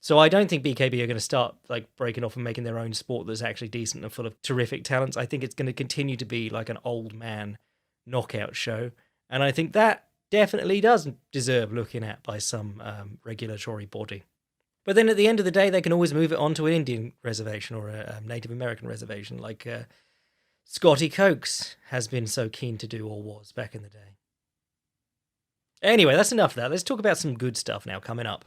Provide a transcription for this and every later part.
So I don't think BKB are going to start like breaking off and making their own sport that's actually decent and full of terrific talents. I think it's going to continue to be like an old man knockout show, and I think that definitely does deserve looking at by some regulatory body. But then at the end of the day, they can always move it onto an Indian reservation or a Native American reservation, like Scotty Cokes has been so keen to do, or was back in the day. Anyway, that's enough of that. Let's talk about some good stuff now coming up.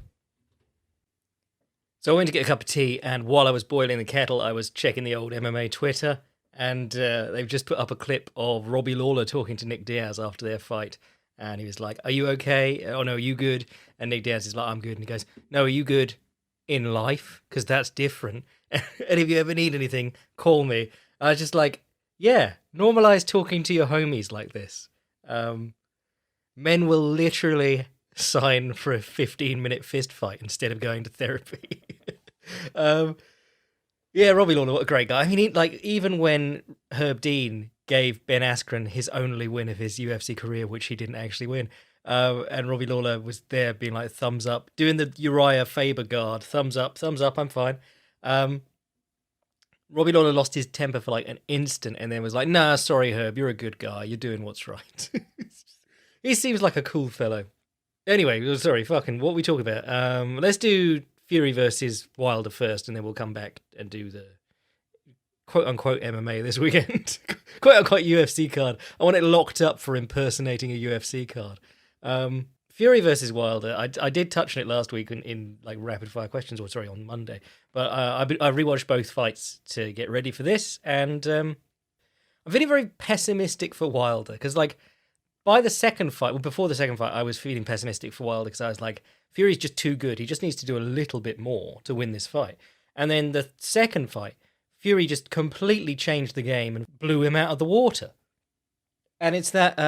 So I went to get a cup of tea, and while I was boiling the kettle, I was checking the old MMA Twitter, and they've just put up a clip of Robbie Lawler talking to Nick Diaz after their fight, and he was like, "Are you okay? Oh no, are you good?" And Nick Diaz is like, "I'm good," and he goes, "No, are you good in life? Because that's different. And if you ever need anything, call me." I was just like, yeah, normalize talking to your homies like this. Men will literally sign for a 15-minute fist fight instead of going to therapy. Yeah, Robbie Lawler, what a great guy. I mean, even when Herb Dean gave Ben Askren his only win of his UFC career, which he didn't actually win, and Robbie Lawler was there being like, thumbs up, doing the Uriah Faber guard, thumbs up, I'm fine. Robbie Lawler lost his temper for like an instant and then was like, "Nah, sorry, Herb, you're a good guy. You're doing what's right." He seems like a cool fellow. Anyway, sorry, fucking, what we talk about? Let's do Fury versus Wilder first, and then we'll come back and do the quote-unquote MMA this weekend. Quote-unquote UFC card. I want it locked up for impersonating a UFC card. Fury versus Wilder. I did touch on it last week in like rapid-fire questions, or sorry, on Monday. But I rewatched both fights to get ready for this, and I'm feeling very pessimistic for Wilder, because like, by the second fight, well, before the second fight, I was feeling pessimistic for Wilder because I was like, Fury's just too good. He just needs to do a little bit more to win this fight. And then the second fight, Fury just completely changed the game and blew him out of the water. And it's that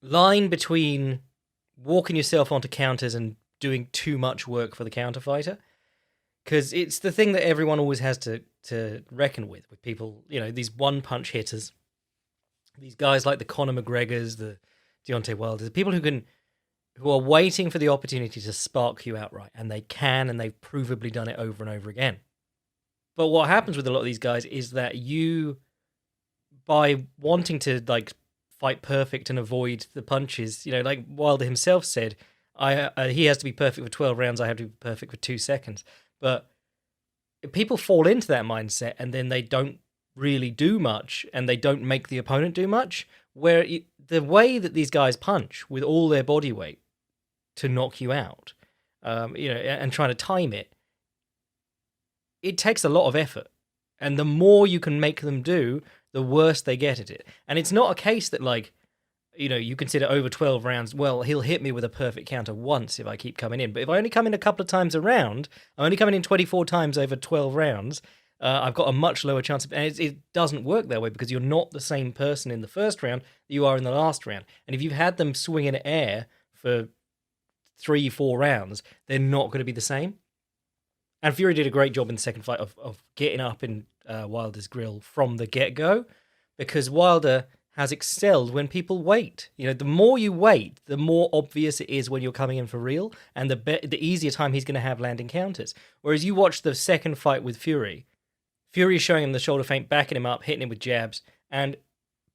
line between walking yourself onto counters and doing too much work for the counter fighter. Because it's the thing that everyone always has to reckon with people, these one-punch hitters. These guys like the Conor McGregors, the Deontay Wilders, the people who are waiting for the opportunity to spark you outright, and they can, and they've provably done it over and over again. But what happens with a lot of these guys is that you, by wanting to like fight perfect and avoid the punches, like Wilder himself said, he has to be perfect for 12 rounds, I have to be perfect for 2 seconds. But people fall into that mindset, and then they don't really do much, and they don't make the opponent do much, where the way that these guys punch with all their body weight to knock you out, and trying to time it, it takes a lot of effort, and the more you can make them do, the worse they get at it. And it's not a case that like, you consider over 12 rounds, well, he'll hit me with a perfect counter once if I keep coming in, but if I only come in a couple of times a round, I'm only coming in 24 times over 12 rounds, I've got a much lower chance of... And it doesn't work that way, because you're not the same person in the first round that you are in the last round. And if you've had them swing in air for 3-4 rounds, they're not going to be the same. And Fury did a great job in the second fight of getting up in Wilder's grill from the get-go, because Wilder has excelled when people wait. The more you wait, the more obvious it is when you're coming in for real, and the easier time he's going to have landing counters. Whereas you watch the second fight with Fury is showing him the shoulder feint, backing him up, hitting him with jabs, and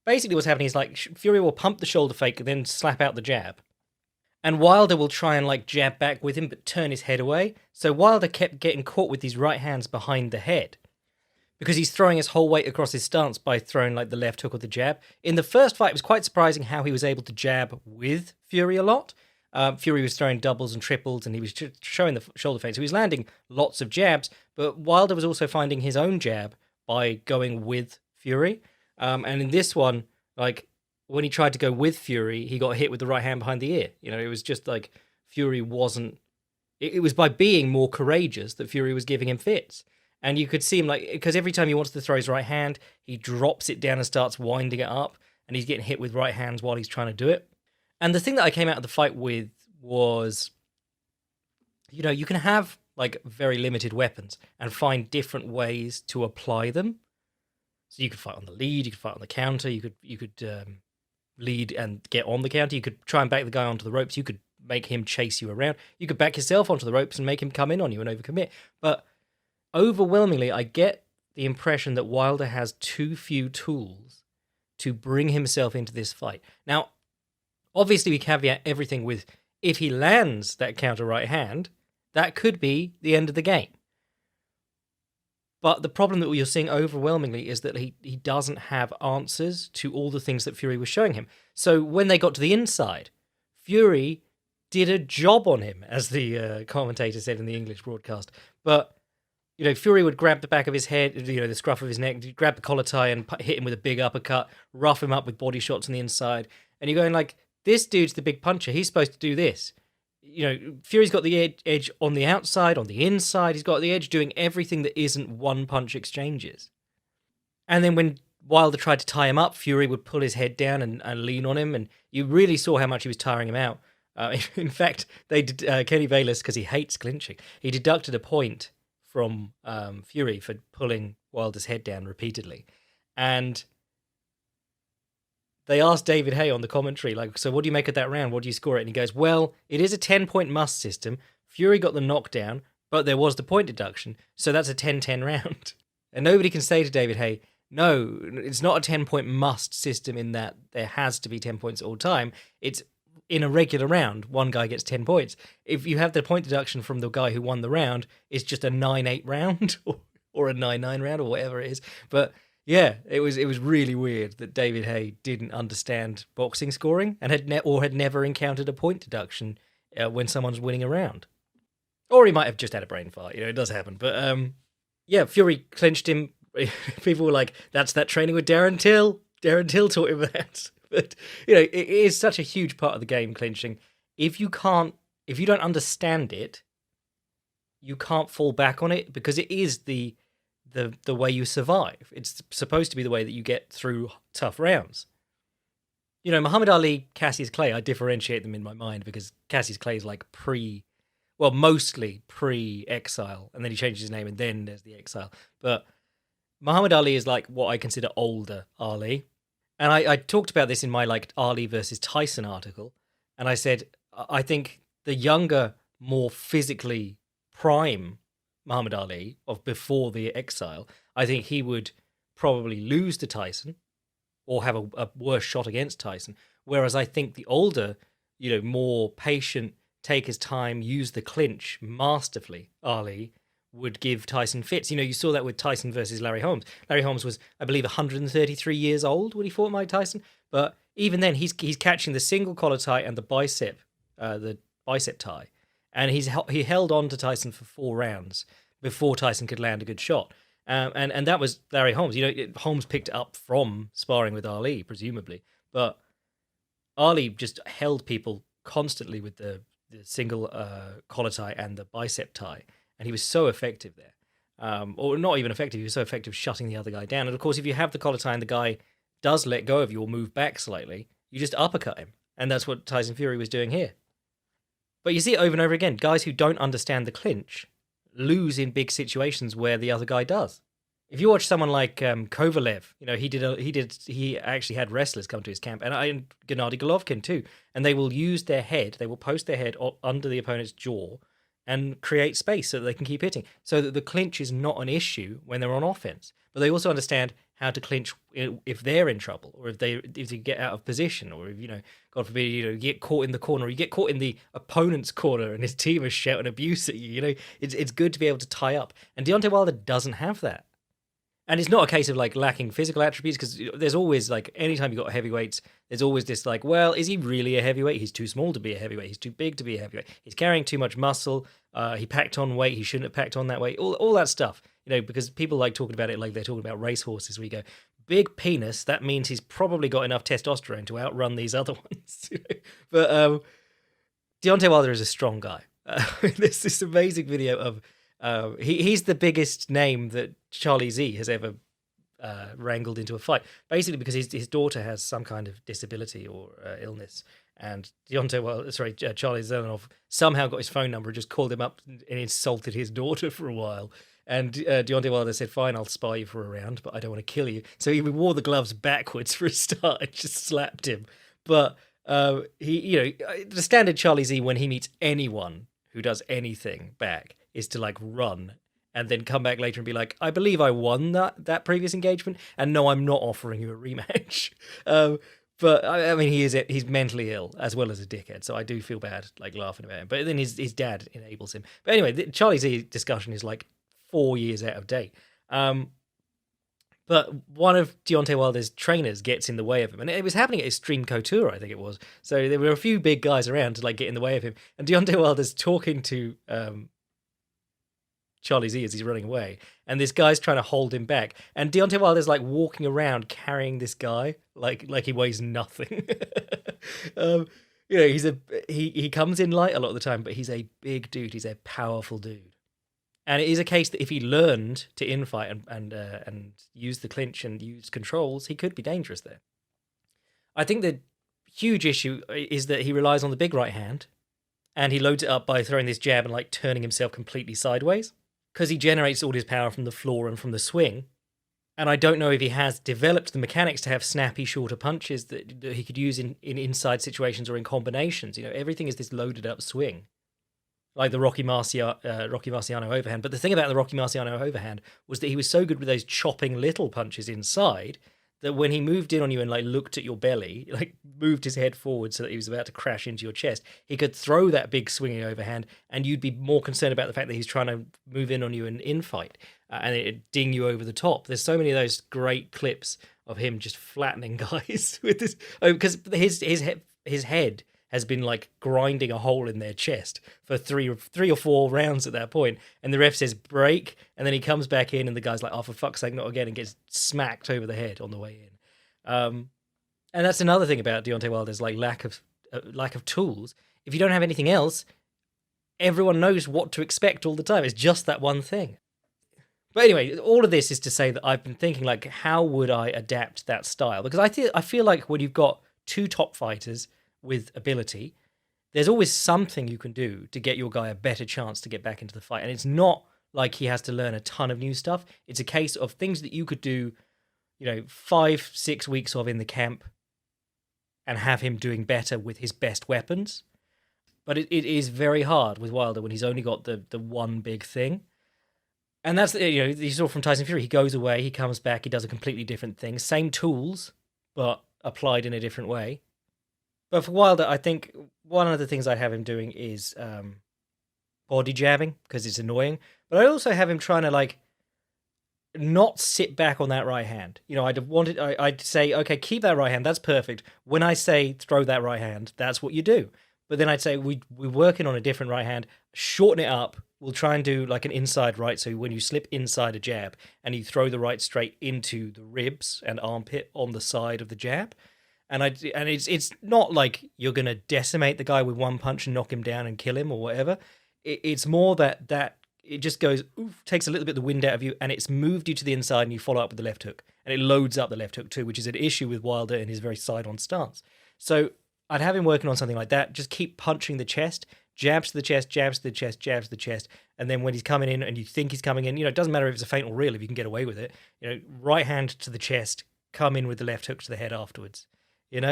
basically what's happening is like Fury will pump the shoulder fake, then slap out the jab. And Wilder will try and like jab back with him, but turn his head away. So Wilder kept getting caught with these right hands behind the head, because he's throwing his whole weight across his stance by throwing like the left hook or the jab. In the first fight, it was quite surprising how he was able to jab with Fury a lot. Fury was throwing doubles and triples, and he was showing the shoulder feint. So he was landing lots of jabs, but Wilder was also finding his own jab by going with Fury. And in this one, like, when he tried to go with Fury, he got hit with the right hand behind the ear. It was just like Fury wasn't... It was by being more courageous that Fury was giving him fits. And you could see him, like, because every time he wants to throw his right hand, he drops it down and starts winding it up, and he's getting hit with right hands while he's trying to do it. And the thing that I came out of the fight with was, you can have like very limited weapons and find different ways to apply them. So you could fight on the lead, you could fight on the counter, you could lead and get on the counter, you could try and back the guy onto the ropes, you could make him chase you around. You could back yourself onto the ropes and make him come in on you and overcommit. But overwhelmingly, I get the impression that Wilder has too few tools to bring himself into this fight. Now, obviously, we caveat everything with if he lands that counter right hand, that could be the end of the game. But the problem that you're seeing overwhelmingly is that he doesn't have answers to all the things that Fury was showing him. So when they got to the inside, Fury did a job on him, as the commentator said in the English broadcast. But, Fury would grab the back of his head, the scruff of his neck, grab the collar tie and hit him with a big uppercut, rough him up with body shots on the inside. And you're going like, this dude's the big puncher. He's supposed to do this. Fury's got the edge on the outside, on the inside. He's got the edge doing everything that isn't one-punch exchanges. And then when Wilder tried to tie him up, Fury would pull his head down and lean on him, and you really saw how much he was tiring him out. In fact, they did, Kenny Bayless, because he hates clinching, he deducted a point from Fury for pulling Wilder's head down repeatedly. And they asked David Hay on the commentary, so what do you make of that round? What do you score it? And he goes, well, it is a 10-point must system. Fury got the knockdown, but there was the point deduction, so that's a 10-10 round. And nobody can say to David Hay, no, it's not a 10-point must system in that there has to be 10 points all time. It's in a regular round, one guy gets 10 points. If you have the point deduction from the guy who won the round, it's just a 9-8 round or a 9-9 round or whatever it is. But yeah, it was really weird that David Hay didn't understand boxing scoring and had never encountered a point deduction when someone's winning a round. Or he might have just had a brain fart, it does happen. But yeah, Fury clinched him. People were like, that's that training with Darren Till. Darren Till taught him that. But, it is such a huge part of the game, clinching. If you don't understand it, you can't fall back on it because it is the way you survive. It's supposed to be the way that you get through tough rounds. Muhammad Ali, Cassius Clay, I differentiate them in my mind because Cassius Clay is like mostly pre-exile, and then he changes his name and then there's the exile. But Muhammad Ali is like what I consider older Ali. And I talked about this in my Ali versus Tyson article, and I said, I think the younger, more physically prime Muhammad Ali of before the exile, I think he would probably lose to Tyson or have a worse shot against Tyson. Whereas I think the older, more patient, take his time, use the clinch masterfully, Ali would give Tyson fits. You saw that with Tyson versus Larry Holmes. Larry Holmes was, I believe, 133 years old when he fought Mike Tyson. But even then, he's catching the single collar tie and the bicep tie. And he held on to Tyson for 4 rounds before Tyson could land a good shot. And that was Larry Holmes. Holmes picked it up from sparring with Ali, presumably. But Ali just held people constantly with the single collar tie and the bicep tie. And he was so effective there. Or not even effective, he was so effective shutting the other guy down. And of course, if you have the collar tie and the guy does let go of you or move back slightly, you just uppercut him. And that's what Tyson Fury was doing here. But you see it over and over again. Guys who don't understand the clinch lose in big situations where the other guy does. If you watch someone like Kovalev, he actually had wrestlers come to his camp, and Gennady Golovkin too, and they will use their head, they will post their head under the opponent's jaw and create space so that they can keep hitting, so that the clinch is not an issue when they're on offense. But they also understand how to clinch if they're in trouble, or if they get out of position, or if, God forbid, you get caught in the corner, or you get caught in the opponent's corner and his team is shouting abuse at you. It's good to be able to tie up. And Deontay Wilder doesn't have that. And it's not a case of lacking physical attributes, because there's always anytime you've got heavyweights, there's always this well, is he really a heavyweight? He's too small to be a heavyweight. He's too big to be a heavyweight. He's carrying too much muscle. He packed on weight. He shouldn't have packed on that weight. All that stuff, because people like talking about it like they're talking about racehorses. We go, big penis, that means he's probably got enough testosterone to outrun these other ones. But Deontay Wilder is a strong guy. There's this amazing video of he's the biggest name that Charlie Z has ever wrangled into a fight, basically because his daughter has some kind of disability or illness, and Charlie Zelenov somehow got his phone number and just called him up and insulted his daughter for a while. And Deontay Wilder said, fine, I'll spar you for a round, but I don't want to kill you. So he wore the gloves backwards for a start and just slapped him. But The standard Charlie Z when he meets anyone who does anything back is to like run and then come back later and be like, I believe I won that previous engagement, and no, I'm not offering you a rematch. But I mean, he's mentally ill as well as a dickhead, so I do feel bad like laughing about him. But then his dad enables him. But anyway, the Charlie Z discussion is like 4 years out of date. But one of Deontay Wilder's trainers gets in the way of him. And it was happening at Extreme Couture, I think it was. So there were a few big guys around to like get in the way of him. And Deontay Wilder's talking to Charlie Z as he's running away. And this guy's trying to hold him back. And Deontay Wilder's like walking around carrying this guy like he weighs nothing. He comes in light a lot of the time, but he's a big dude. He's a powerful dude. And it is a case that if he learned to infight and use the clinch and use controls, he could be dangerous there. I think the huge issue is that he relies on the big right hand, and he loads it up by throwing this jab and like turning himself completely sideways, because he generates all his power from the floor and from the swing. And I don't know if he has developed the mechanics to have snappy, shorter punches that he could use in inside situations or in combinations. Everything is this loaded up swing, like the Rocky Marciano overhand. But the thing about the Rocky Marciano overhand was that he was so good with those chopping little punches inside that when he moved in on you and like looked at your belly, like moved his head forward so that he was about to crash into your chest, he could throw that big swinging overhand, and you'd be more concerned about the fact that he's trying to move in on you and infight, and it'd ding you over the top. There's so many of those great clips of him just flattening guys with this, because his head has been like grinding a hole in their chest for three or four rounds at that point, and the ref says break, and then he comes back in, and the guy's like, "Oh, for fuck's sake, not again!" and gets smacked over the head on the way in. And that's another thing about Deontay Wilder's like lack of tools. If you don't have anything else, everyone knows what to expect all the time. It's just that one thing. But anyway, all of this is to say that I've been thinking like, how would I adapt that style? Because I feel like when you've got two top fighters with ability, there's always something you can do to get your guy a better chance to get back into the fight. And it's not like he has to learn a ton of new stuff. It's a case of things that you could do, 5-6 weeks of in the camp and have him doing better with his best weapons. But it is very hard with Wilder when he's only got the one big thing. And that's, you saw from Tyson Fury, he goes away, he comes back, he does a completely different thing. Same tools, but applied in a different way. But for Wilder, I think one of the things I'd have him doing is body jabbing, because it's annoying. But I also have him trying to like not sit back on that right hand. I'd say, okay, keep that right hand. That's perfect. When I say throw that right hand, that's what you do. But then I'd say we're working on a different right hand. Shorten it up. We'll try and do like an inside right. So when you slip inside a jab and you throw the right straight into the ribs and armpit on the side of the jab. And it's not like you're going to decimate the guy with one punch and knock him down and kill him or whatever. It's more that it just goes, oof, takes a little bit of the wind out of you, and it's moved you to the inside, and you follow up with the left hook. And it loads up the left hook too, which is an issue with Wilder in his very side-on stance. So I'd have him working on something like that. Just keep punching the chest, jabs to the chest, jabs to the chest, jabs to the chest. And then when he's coming in and you think he's coming in, it doesn't matter if it's a feint or real, if you can get away with it. Right hand to the chest, come in with the left hook to the head afterwards. And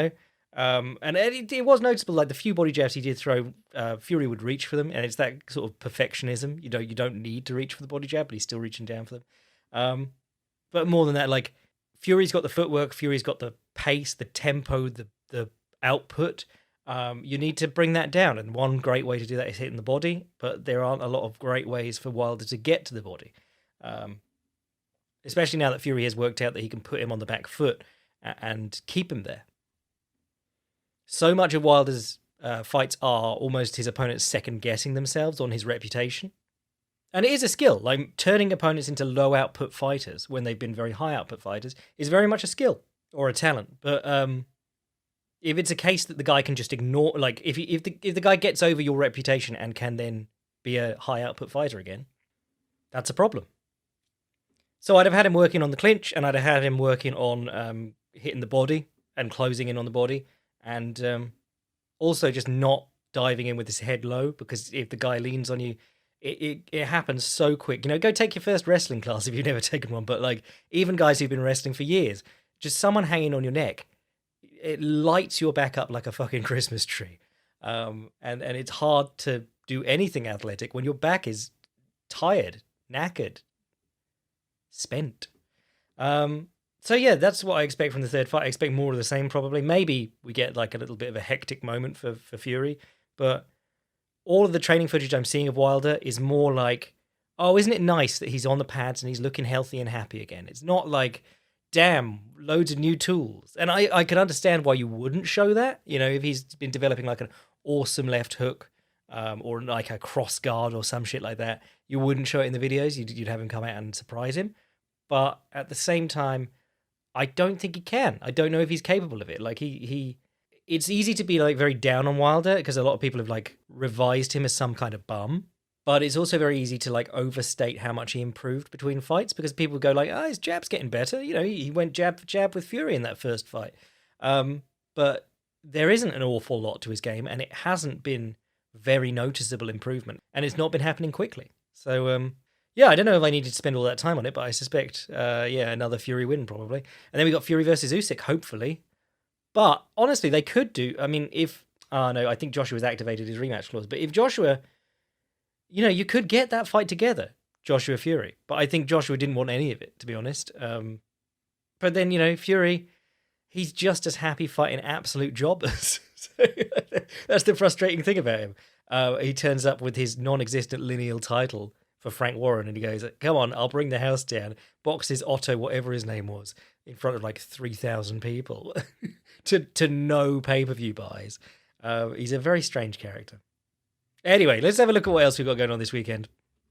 it was noticeable, like the few body jabs he did throw, Fury would reach for them, and it's that sort of perfectionism. You don't need to reach for the body jab, but he's still reaching down for them. But more than that, like Fury's got the footwork, Fury's got the pace, the tempo, the output. You need to bring that down, and one great way to do that is hitting the body, but there aren't a lot of great ways for Wilder to get to the body. Especially now that Fury has worked out that he can put him on the back foot and keep him there. So much of Wilder's fights are almost his opponents second-guessing themselves on his reputation. And it is a skill. Like, turning opponents into low-output fighters when they've been very high-output fighters is very much a skill or a talent. But if it's a case that the guy can just ignore... Like, if the guy gets over your reputation and can then be a high-output fighter again, that's a problem. So I'd have had him working on the clinch, and I'd have had him working on hitting the body and closing in on the body. And also just not diving in with his head low, because if the guy leans on you, it happens so quick. Go take your first wrestling class if you've never taken one. But like even guys who've been wrestling for years, just someone hanging on your neck, it lights your back up like a fucking Christmas tree. And it's hard to do anything athletic when your back is tired, knackered, spent. So yeah, that's what I expect from the third fight. I expect more of the same, probably. Maybe we get like a little bit of a hectic moment for Fury, but all of the training footage I'm seeing of Wilder is more like, oh, isn't it nice that he's on the pads and he's looking healthy and happy again? It's not like, damn, loads of new tools. And I can understand why you wouldn't show that. You know, if he's been developing like an awesome left hook, or like a cross guard or some shit like that, you wouldn't show it in the videos. You'd have him come out and surprise him. But at the same time, I don't think he can. I don't know if he's capable of it. Like it's easy to be like very down on Wilder because a lot of people have like revised him as some kind of bum. But it's also very easy to like overstate how much he improved between fights because people go like, oh, his jab's getting better. You know, he went jab for jab with Fury in that first fight. But there isn't an awful lot to his game, and it hasn't been very noticeable improvement, and it's not been happening quickly. So, yeah, I don't know if I needed to spend all that time on it, but I suspect, another Fury win probably. And then we got Fury versus Usyk, hopefully. But honestly, they could do. I mean, I think Joshua's activated his rematch clause. But if Joshua, you know, you could get that fight together, Joshua Fury. But I think Joshua didn't want any of it, to be honest. But then, you know, Fury, he's just as happy fighting absolute jobbers. So that's the frustrating thing about him. He turns up with his non-existent lineal title for Frank Warren, and he goes, come on, I'll bring the house down, boxes Otto, whatever his name was, in front of like 3,000 people to no pay-per-view buys. He's a very strange character. Anyway, let's have a look at what else we've got going on this weekend.